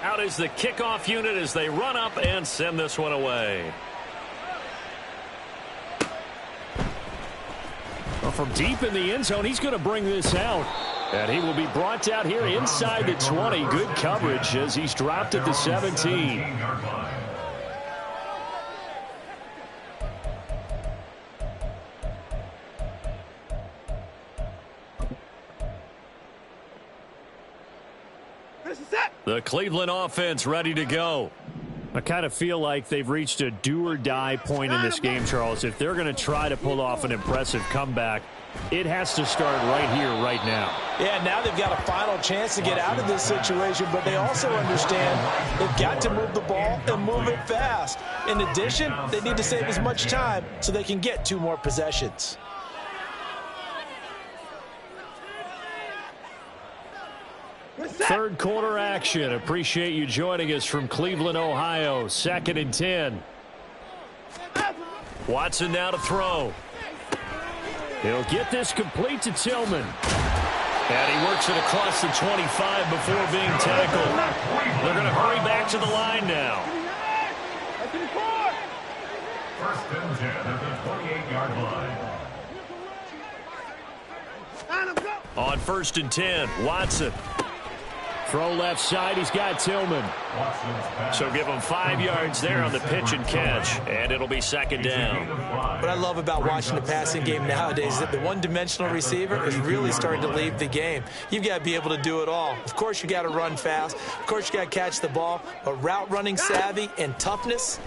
Out is the kickoff unit as they run up and send this one away. Well, from deep in the end zone, he's going to bring this out. And he will be brought down here inside the 20. Good coverage as he's dropped at the 17. The Cleveland offense ready to go. I kind of feel like they've reached a do-or-die point in this game, Charles. If they're going to try to pull off an impressive comeback, it has to start right here, right now. Yeah, now they've got a final chance to get out of this situation, but they also understand they've got to move the ball and move it fast. In addition, they need to save as much time so they can get 2 more possessions. Third quarter action. Appreciate you joining us from Cleveland, Ohio. 2nd and 10. Watson now to throw. He'll get this complete to Tillman. And he works it across the 25 before being tackled. They're going to hurry back to the line now. First and 10 at the 28-yard line. On 1st and 10, Watson. Throw left side, he's got Tillman. So give him 5 yards there on the pitch and catch, and it'll be 2nd down. What I love about watching the passing game nowadays is that the one-dimensional receiver is really starting to leave the game. You've got to be able to do it all. Of course, you got to run fast. Of course, you got to catch the ball. But route running savvy and toughness,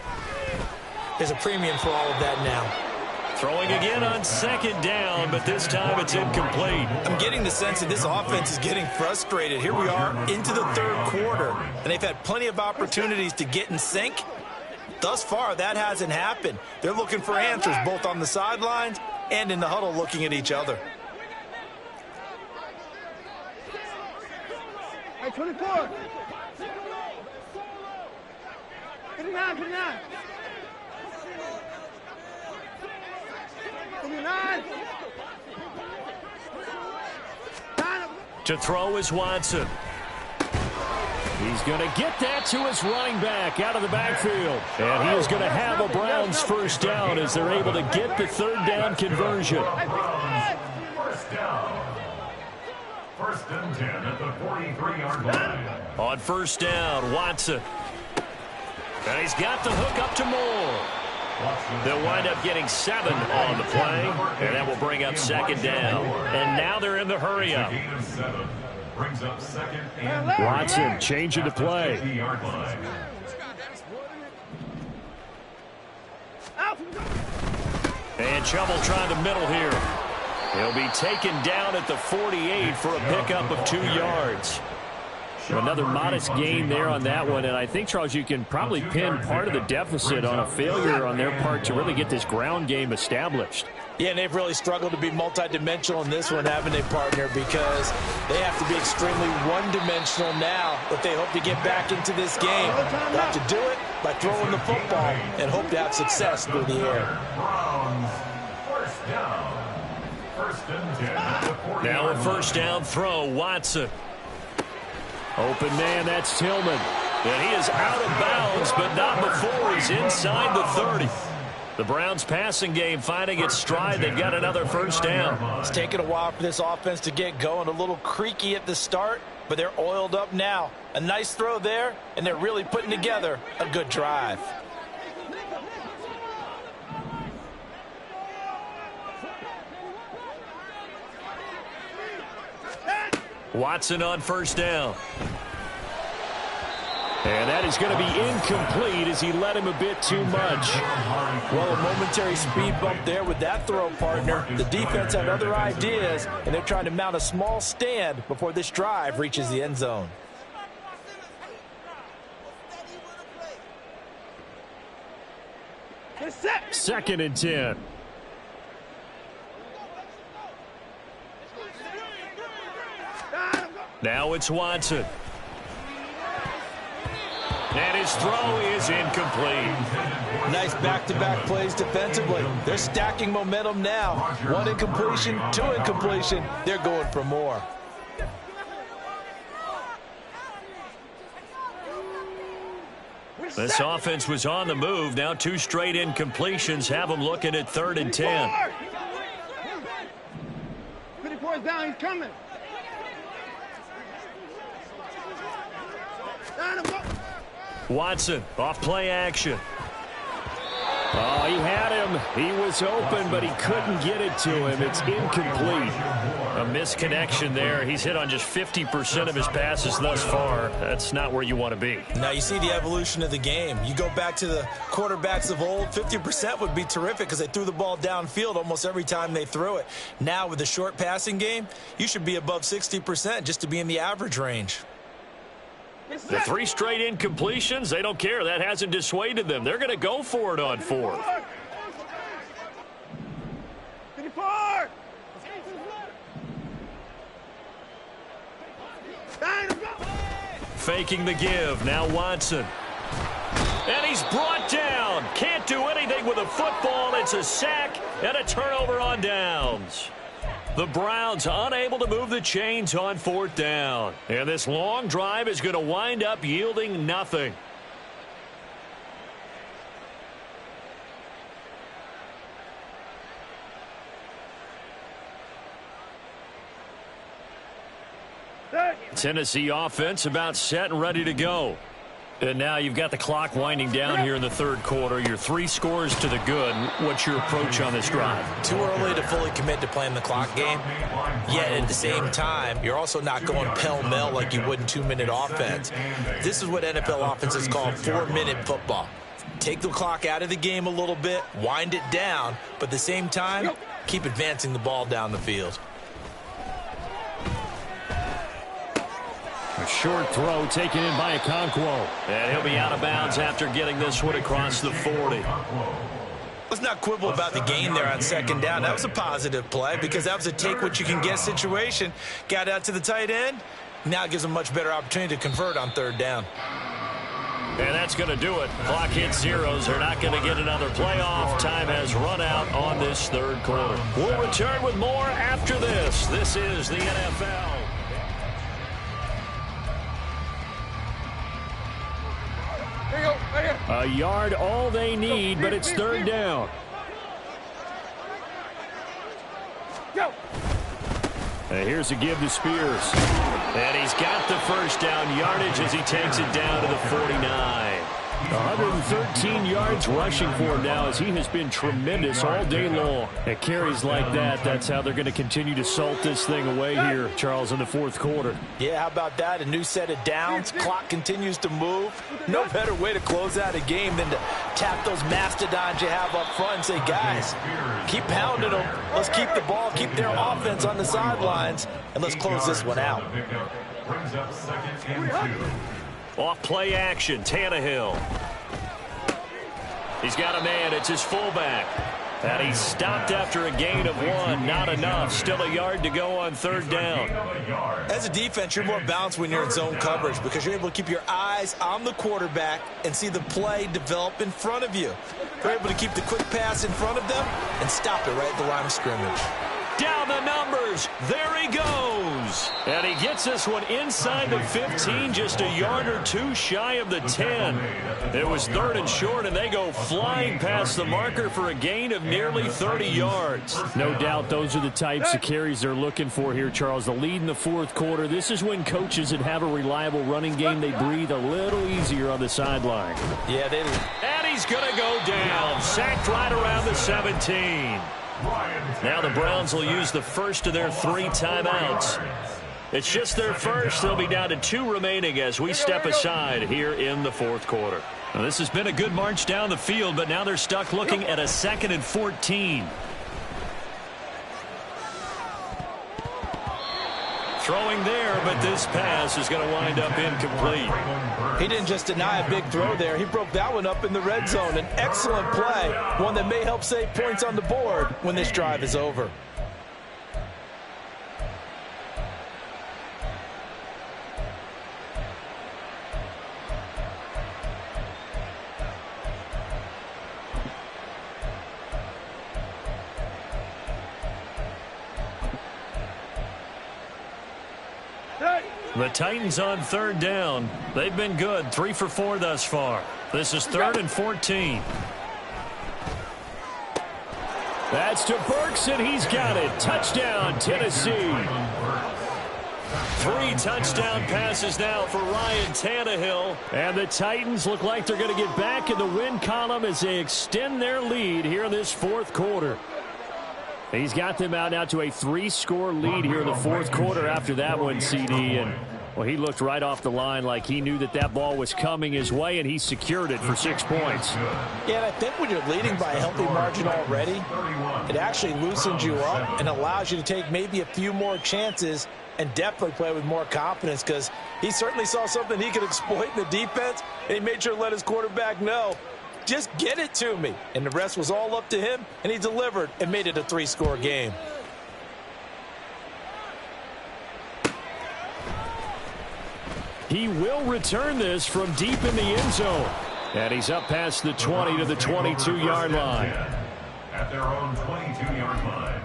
there's a premium for all of that now. Throwing again on 2nd down, but this time it's incomplete. I'm getting the sense that this offense is getting frustrated. Here we are into the 3rd quarter, and they've had plenty of opportunities to get in sync. Thus far, that hasn't happened. They're looking for answers both on the sidelines and in the huddle looking at each other. Hey, 24. 59, 59. To throw is Watson. He's going to get that to his running back out of the backfield. And he is going to have a Browns first down as they're able to get the 3rd down conversion. First down. 1st and 10 at the 43-yard line. On 1st down, Watson. And he's got the hook up to Moore. They'll wind up getting 7 on the play, and that will bring up 2nd down. And now they're in the hurry-up. Brings up 2nd and Watson changing the play. And trouble trying to middle here. He'll be taken down at the 48 for a pickup of 2 yards. Another modest gain there on that one, and I think, Charles, you can probably pin part of the deficit on a failure on their part to really get this ground game established. Yeah, and they've really struggled to be multidimensional in this one, haven't they, partner? Because they have to be extremely one-dimensional now if they hope to get back into this game. They have to do it by throwing the football and hope to have success through the air. First down. 1st and 10 at the 40. Now a 1st down throw, Watson. Open man, that's Tillman. And he is out of bounds, but not before he's inside the 30. The Browns passing game finding its stride. They've got another 1st down. It's taken a while for this offense to get going. A little creaky at the start, but they're oiled up now. A nice throw there, and they're really putting together a good drive. Watson on 1st down. And that is going to be incomplete as he led him a bit too much. Well, a momentary speed bump there with that throw, partner. The defense had other ideas, and they're trying to mount a small stand before this drive reaches the end zone. Second and 10. Now it's Watson. And his throw is incomplete. Nice back-to-back plays defensively. They're stacking momentum now. 1 incompletion, 2 incompletion. They're going for more. This offense was on the move. Now 2 straight incompletions have them looking at 3rd and 10. 54 is down. He's coming. Watson off play action. Oh, he had him. He was open, but he couldn't get it to him. It's incomplete. A misconnection there. He's hit on just 50% of his passes thus far. That's not where you want to be. Now you see the evolution of the game. You go back to the quarterbacks of old, 50% would be terrific because they threw the ball downfield almost every time they threw it. Now with the short passing game, you should be above 60% just to be in the average range. The 3 straight incompletions, they don't care. That hasn't dissuaded them. They're going to go for it on 4th. 54! Faking the give. Now Watson. And he's brought down. Can't do anything with a football. It's a sack and a turnover on downs. The Browns unable to move the chains on 4th down. And this long drive is going to wind up yielding nothing. Tennessee offense about set and ready to go. And now you've got the clock winding down here in the 3rd quarter. You're 3 scores to the good. What's your approach on this drive? Too early to fully commit to playing the clock game. Yet at the same time, you're also not going pell-mell like you would in 2-minute offense. This is what NFL offenses call 4-minute football. Take the clock out of the game a little bit, wind it down, but at the same time, keep advancing the ball down the field. A short throw taken in by Okonkwo. And he'll be out of bounds after getting this one across the 40. Let's not quibble about the gain there on 2nd down. That was a positive play because that was a take-what-you-can-get situation. Got out to the tight end. Now it gives them a much better opportunity to convert on 3rd down. And that's going to do it. Clock hits zeros. They're not going to get another playoff. Time has run out on this 3rd quarter. We'll return with more after this. This is the NFL. A yard all they need, but it's 3rd down. And here's a give to Spears. And he's got the 1st down yardage as he takes it down to the 49. 113 yards rushing for him now as he has been tremendous all day long. At carries like that, that's how they're going to continue to salt this thing away here, Charles, in the 4th quarter. Yeah, how about that? A new set of downs. Clock continues to move. No better way to close out a game than to tap those mastodons you have up front and say, guys, keep pounding them. Let's keep the ball, keep their offense on the sidelines, and let's close this one out. Brings up 2nd and 2. Off play action, Tannehill. He's got a man, it's his fullback. And he's stopped after a gain of 1. Not enough. Still a yard to go on 3rd down. As a defense, you're more balanced when you're in zone coverage because you're able to keep your eyes on the quarterback and see the play develop in front of you. They're able to keep the quick pass in front of them and stop it right at the line of scrimmage. Down the numbers. There he goes. And he gets this one inside the 15, just a yard or 2 shy of the 10. It was 3rd and short, and they go flying past the marker for a gain of nearly 30 yards. No doubt those are the types of carries they're looking for here, Charles. The lead in the 4th quarter. This is when coaches that have a reliable running game, they breathe a little easier on the sideline. Yeah, they do. And he's going to go down. Sacked right around the 17. Now the Browns will use the first of their 3 timeouts. It's just their first. They'll be down to 2 remaining as we step aside here in the 4th quarter. Now, this has been a good march down the field, but now they're stuck looking at a 2nd and 14. Throwing there, but this pass is going to wind up incomplete. He didn't just deny a big throw there. He broke that one up in the red zone. An excellent play, one that may help save points on the board when this drive is over. The Titans on third down. They've been good, 3 for 4 thus far. This is 3rd and 14. That's to Burks, and he's got it. Touchdown, Tennessee. 3 touchdown passes now for Ryan Tannehill. And the Titans look like they're going to get back in the win column as they extend their lead here in this 4th quarter. He's got them out now to a 3-score lead here in the 4th quarter after that one, CD. And, well, he looked right off the line like he knew that that ball was coming his way, and he secured it for 6 points. Yeah, and I think when you're leading by a healthy margin already, it actually loosens you up and allows you to take maybe a few more chances and definitely play with more confidence, because he certainly saw something he could exploit in the defense, and he made sure to let his quarterback know, just get it to me. And the rest was all up to him, and he delivered and made it a 3-score game. He will return this from deep in the end zone. And he's up past the 20 to the 22-yard line. At their own 22-yard line.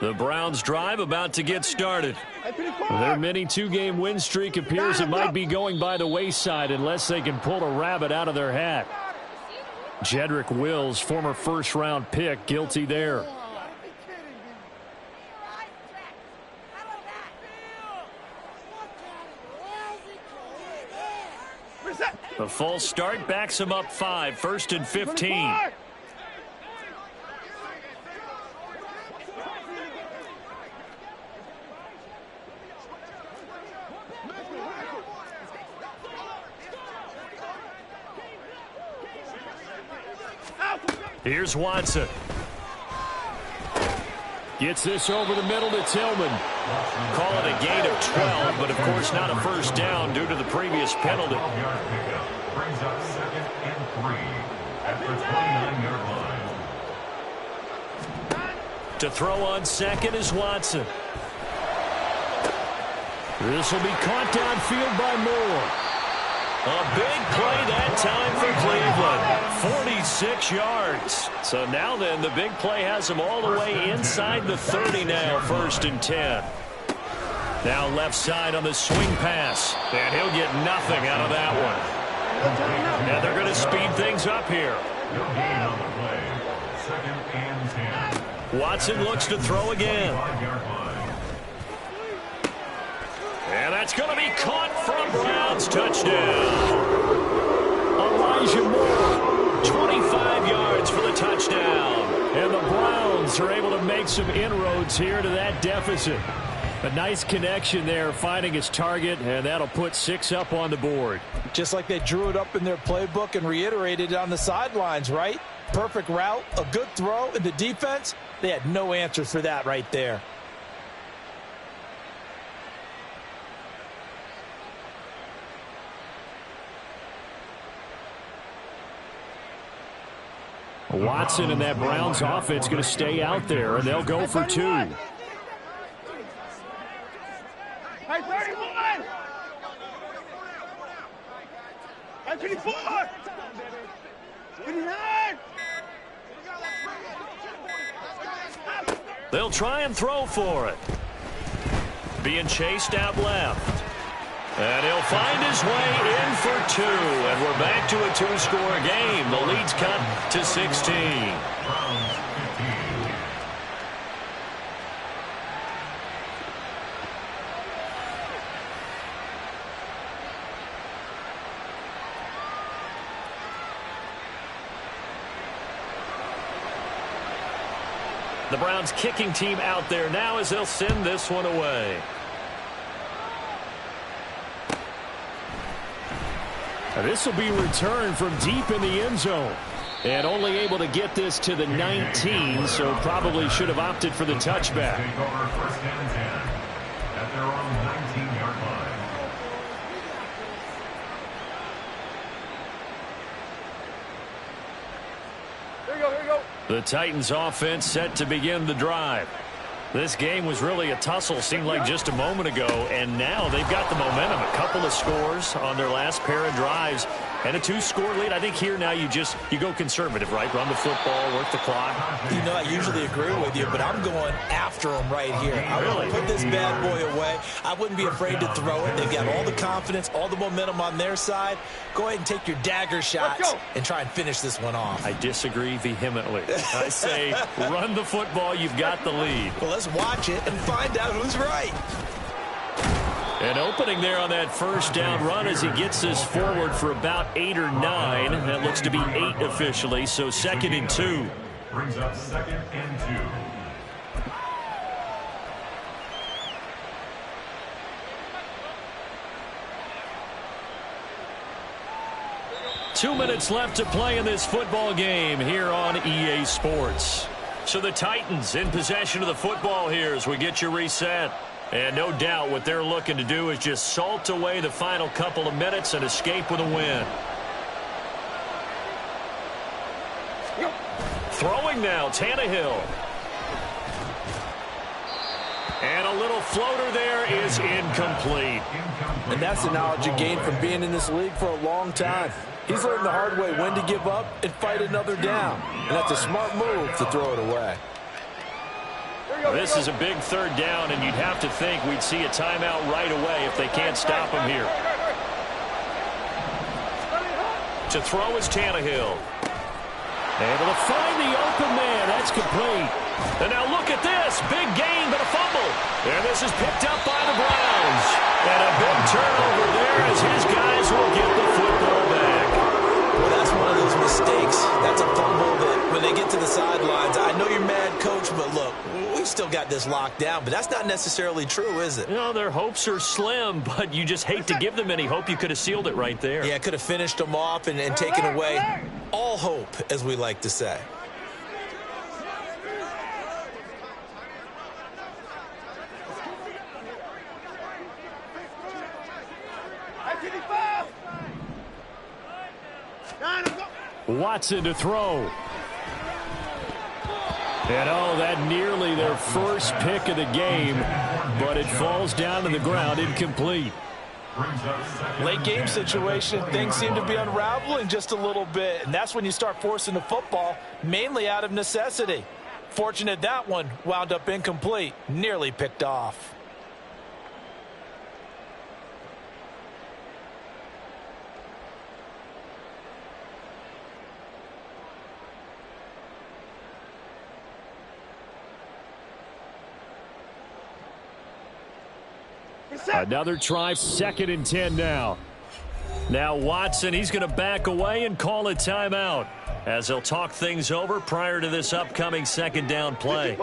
The Browns drive about to get started. Their mini 2-game win streak appears it might be going by the wayside unless they can pull a rabbit out of their hat. Jedrick Wills, former first-round pick, guilty there. The false start backs him up 5, 1st and 15. Here's Watson. Gets this over the middle to Tillman. Call it a gain of 12, but of course not a first down due to the previous penalty. Brings up 2nd and 3 at the 29-yard line. To throw on second is Watson. This will be caught downfield by Moore. A big play that time for Cleveland. 46 yards. So now then, the big play has him all the way inside the 30 now, 1st and 10. Now left side on the swing pass. And he'll get nothing out of that one. And they're going to speed things up here. No gain on the play. 2nd and 10. Watson looks to throw again. 5-yard line. And that's going to be caught from Browns. Touchdown. Elijah Moore, 25 yards for the touchdown. And the Browns are able to make some inroads here to that deficit. A nice connection there, finding his target, and that'll put 6 up on the board. Just like they drew it up in their playbook and reiterated it on the sidelines, right? Perfect route, a good throw, and the defense, they had no answer for that right there. Watson and that Browns offense going to stay out there, and they'll go for 2. Hey, 31! Hey, 54! 59! They'll try and throw for it. Being chased out left. And he'll find his way in for 2. And we're back to a 2-score game. The lead's cut to 16. Browns 15. The Browns kicking team out there now as they'll send this one away. This will be returned from deep in the end zone. And only able to get this to the 19, so probably should have opted for the touchback. Take over 1st and 10 at their own 19-yard line. Here we go, here we go. The Titans offense set to begin the drive. This game was really a tussle, seemed like just a moment ago, and now they've got the momentum. A couple of scores on their last pair of drives. And a 2-score lead. I think here now you go conservative, right? Run the football, work the clock. You know, I usually agree with you, but I'm going after him right here. I want to put this bad boy away. I wouldn't be afraid to throw it. They've got all the confidence, all the momentum on their side. Go ahead and take your dagger shots and try and finish this one off. I disagree vehemently. I say run the football. You've got the lead. Well, let's watch it and find out who's right. An opening there on that first down run as he gets this forward for about 8 or 9. That looks to be 8 officially, so 2nd and 2. Brings up 2nd and 2. 2 minutes left to play in this football game here on EA Sports. So the Titans in possession of the football here as we get you reset. And no doubt what they're looking to do is just salt away the final couple of minutes and escape with a win. Throwing now, Tannehill. And a little floater there is incomplete. And that's the knowledge you gain from being in this league for a long time. He's learned the hard way when to give up and fight another down. And that's a smart move to throw it away. This is a big 3rd down, and you'd have to think we'd see a timeout right away if they can't stop him here. To throw is Tannehill. Able to find the open man. That's complete. And now look at this. Big gain, but a fumble. And this is picked up by the Browns. And a big turnover there as his guys will get the football back. Well, that's one of those mistakes. That's a fumble that when they get to the sidelines, I know you're mad, Coach, but look, we've still got this locked down. But that's not necessarily true, is it? You know, their hopes are slim, but you just hate to give them any hope. You could have sealed it right there. Yeah, could have finished them off and taken away all hope, as we like to say. Watson to throw. And oh, that nearly their first pick of the game, but it falls down to the ground incomplete. Late game situation, things seem to be unraveling just a little bit, and that's when you start forcing the football, mainly out of necessity. Fortunate that one wound up incomplete, nearly picked off. Another try, 2nd and 10 now. Now Watson, he's going to back away and call a timeout as he'll talk things over prior to this upcoming 2nd down play.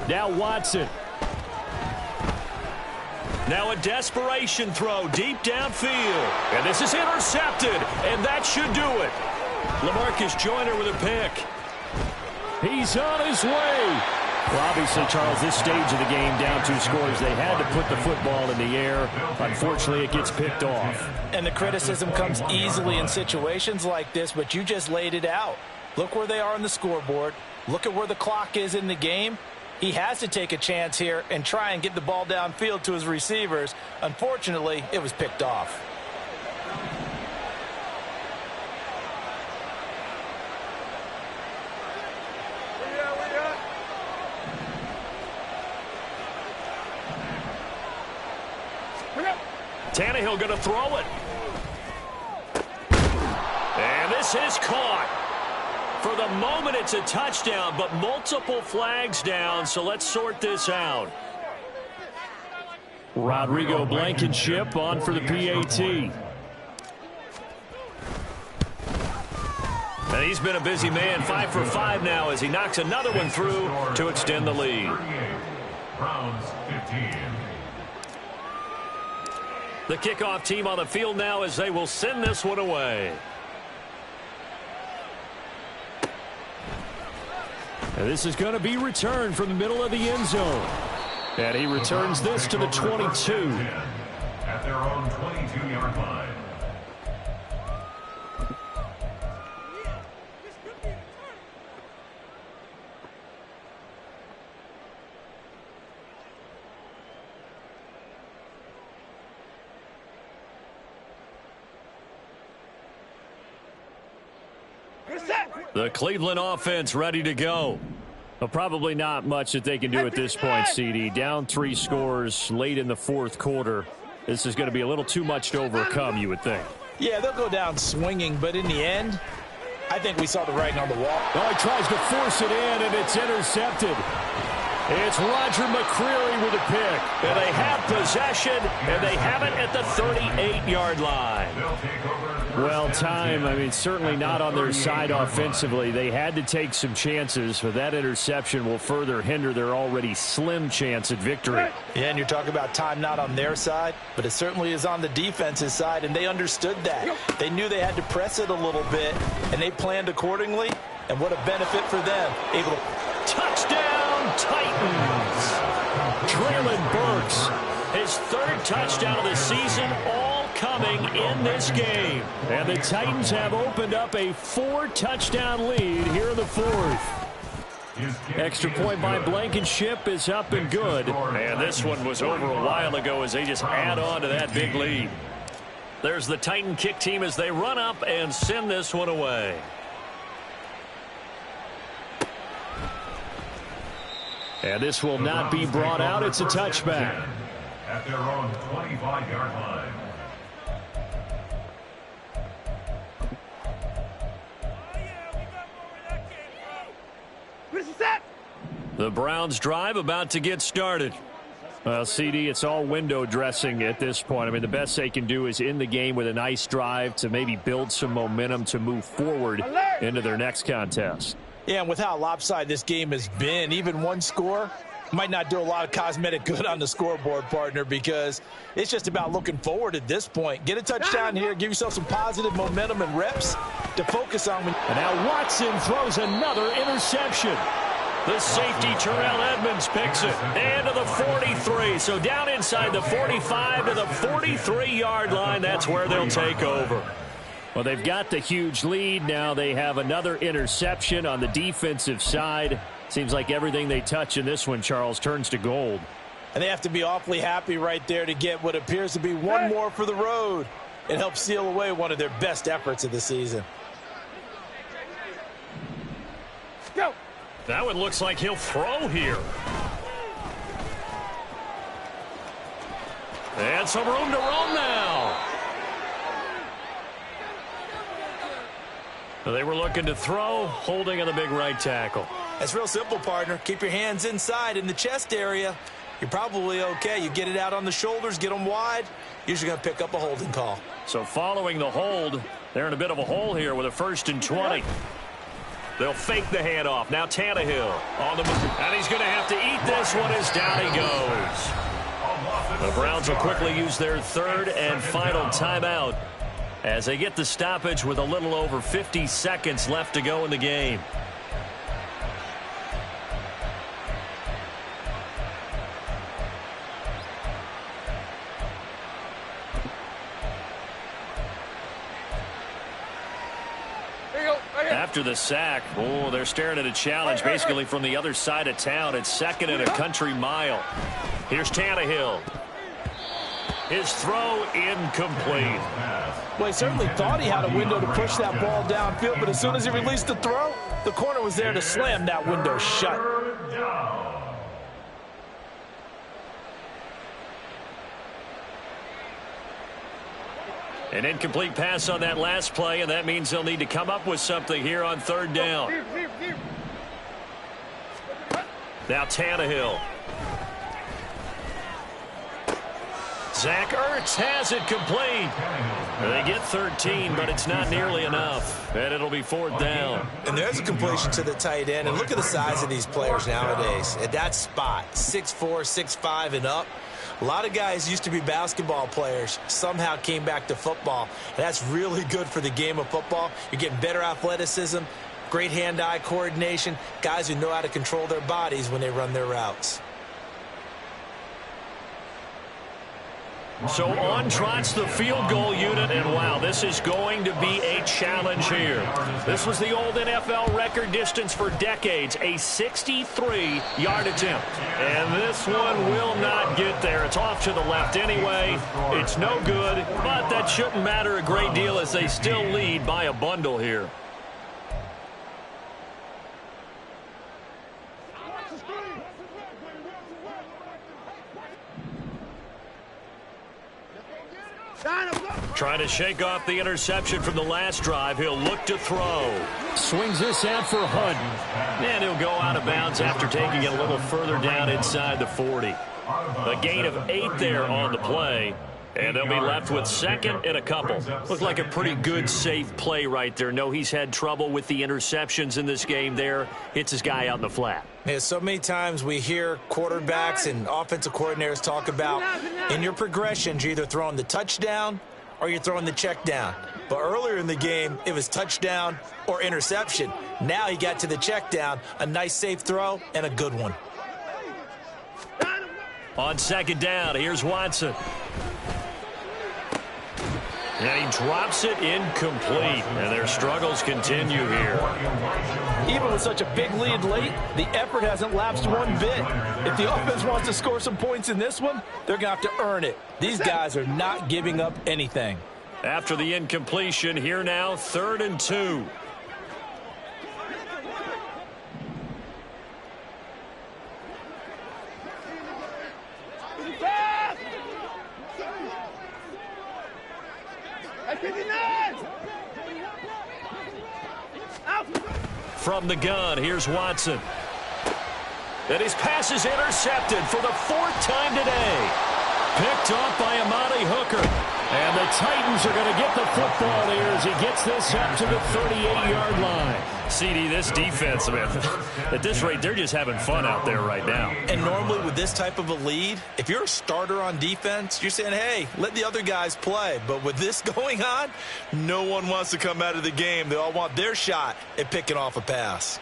Now Watson. Now a desperation throw deep downfield. And this is intercepted, and that should do it. LaMarcus Joyner with a pick. He's on his way. Well, obviously, Charles, this stage of the game, down 2 scores, they had to put the football in the air. Unfortunately, it gets picked off. And the criticism comes easily in situations like this, but you just laid it out. Look where they are on the scoreboard. Look at where the clock is in the game. He has to take a chance here and try and get the ball downfield to his receivers. Unfortunately, it was picked off. Tannehill going to throw it. And this is caught. For the moment, it's a touchdown, but multiple flags down, so let's sort this out. Rodrigo Blankenship on for the PAT. And he's been a busy man, 5 for 5 now as he knocks another one through to extend the lead. Browns 15. The kickoff team on the field now as they will send this one away. And this is going to be returned from the middle of the end zone. And he returns this to the 22. At their own 22-yard line. The Cleveland offense ready to go. Well, probably not much that they can do at this point, CD. Down 3 scores late in the fourth quarter. This is going to be a little too much to overcome, you would think. Yeah, they'll go down swinging, but in the end, I think we saw the writing on the wall. Oh, he tries to force it in, and it's intercepted. It's Roger McCreary with a pick. And they have possession, and they have it at the 38-yard line. Well, certainly not on their side offensively. They had to take some chances, but that interception will further hinder their already slim chance at victory. Yeah, and you're talking about time not on their side, but it certainly is on the defense's side, and they understood that. They knew they had to press it a little bit, and they planned accordingly, and what a benefit for them. Able to... Touchdown, Titans! Traylon Burks, his 3rd touchdown of the season, all coming in this game. And the Titans have opened up a 4-touchdown lead here in the 4th. Extra point by Blankenship is up and good. And this one was over a while ago as they just add on to that big lead. There's the Titan kick team as they run up and send this one away. And this will not be brought out. It's a touchback. At their own 25-yard line. The Browns drive about to get started. Well, CD, it's all window dressing at this point. The best they can do is in the game with a nice drive to maybe build some momentum to move forward into their next contest. Yeah, and with how lopsided this game has been, even one score might not do a lot of cosmetic good on the scoreboard, partner, because it's just about looking forward at this point. Get a touchdown here, give yourself some positive momentum and reps to focus on. And now Watson throws another interception. The safety, Terrell Edmonds, picks it. And to the 43. So down inside the 45 to the 43-yard line. That's where they'll take over. Well, they've got the huge lead. Now they have another interception on the defensive side. Seems like everything they touch in this one, Charles, turns to gold. And they have to be awfully happy right there to get what appears to be one more for the road. It helps seal away one of their best efforts of the season. Go. That one looks like he'll throw here. And some room to roam now. They were looking to throw, holding on the big right tackle. That's real simple, partner. Keep your hands inside in the chest area. You're probably okay. You get it out on the shoulders, get them wide. Usually going to pick up a holding call. So following the hold, they're in a bit of a hole here with a 1st and 20. They'll fake the handoff. Now Tannehill on the move. And he's going to have to eat this one as down he goes. The Browns will quickly use their 3rd and final timeout as they get the stoppage with a little over 50 seconds left to go in the game. After the sack, they're staring at a challenge basically from the other side of town. It's 2nd and a country mile. Here's Tannehill. His throw incomplete. Well, he certainly thought he had a window to push that ball downfield, but as soon as he released the throw, the corner was there to slam that window shut. An incomplete pass on that last play, and that means they'll need to come up with something here on 3rd down. Now Tannehill. Zach Ertz has it complete. They get 13, but it's not nearly enough. And it'll be 4th down. And there's a completion to the tight end. And look at the size of these players nowadays. At that spot, 6'4", 6'5", and up. A lot of guys used to be basketball players, somehow came back to football. And that's really good for the game of football. You're getting better athleticism, great hand-eye coordination, guys who know how to control their bodies when they run their routes. So on trots the field goal unit, and wow, this is going to be a challenge here. This was the old NFL record distance for decades, a 63-yard attempt. And this one will not get there. It's off to the left anyway. It's no good, but that shouldn't matter a great deal as they still lead by a bundle here. Trying to shake off the interception from the last drive. He'll look to throw. Swings this out for Hunt. And he'll go out of bounds after taking it a little further down inside the 40. A gain of 8 there on the play. And they'll be left with second and a couple. Looked like a pretty good, safe play right there. No, he's had trouble with the interceptions in this game there. Hits his guy out in the flat. Yeah, so many times we hear quarterbacks and offensive coordinators talk about in your progressions, you're either throwing the touchdown or you're throwing the check down. But earlier in the game, it was touchdown or interception. Now he got to the check down, a nice safe throw, and a good one. On second down, here's Watson. And he drops it incomplete. And their struggles continue here. Even with such a big lead late, the effort hasn't lapsed one bit. If the offense wants to score some points in this one, they're going to have to earn it. These guys are not giving up anything. After the incompletion, here now, 3rd and 2. From the gun, here's Watson. And his pass is intercepted for the 4th time today. Picked off by Amani Hooker. And the Titans are going to get the football here as he gets this up to the 38-yard line. CD, this defense, man, at this rate, they're just having fun out there right now. And normally with this type of a lead, if you're a starter on defense, you're saying, hey, let the other guys play. But with this going on, no one wants to come out of the game. They all want their shot at picking off a pass.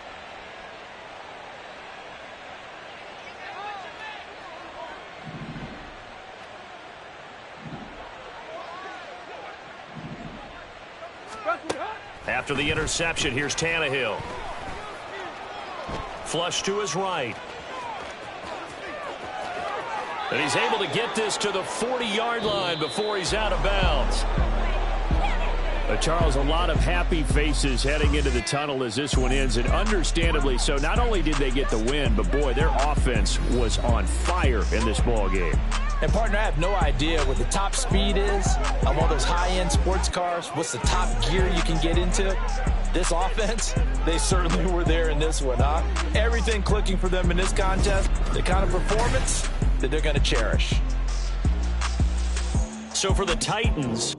After the interception, here's Tannehill. Flush to his right. And he's able to get this to the 40-yard line before he's out of bounds. Charles, a lot of happy faces heading into the tunnel as this one ends, and understandably so. Not only did they get the win, but, boy, their offense was on fire in this ball game. And, partner, I have no idea what the top speed is on one of those high-end sports cars. What's the top gear you can get into? This offense, they certainly were there in this one, huh? Everything clicking for them in this contest, the kind of performance that they're going to cherish. So for the Titans,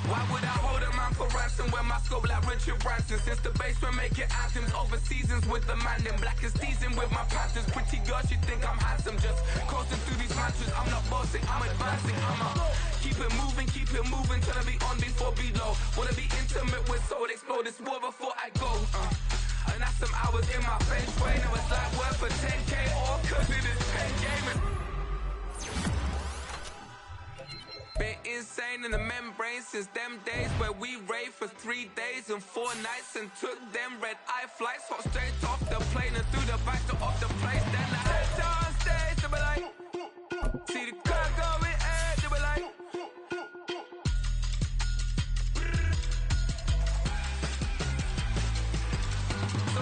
why would I hold him out for ransom when my scope like Richard Branson? Since the basement making items over seasons with the man in black is seasoned with my patterns. Pretty girls, you think I'm handsome, just coasting through these matches. I'm not bossing, I'm advancing. I'ma keep it moving, trying to be on before below. Wanna be intimate with soul, explore this war before I go. And that's some hours in my feng shui. Now it's like work for 10K, all cause it is pen gaming. Been insane in the membrane since them days where we raved for 3 days and 4 nights and took them red-eye flights, hot straight off the plane and through the back door of the place. Then I head on stage to be like, see the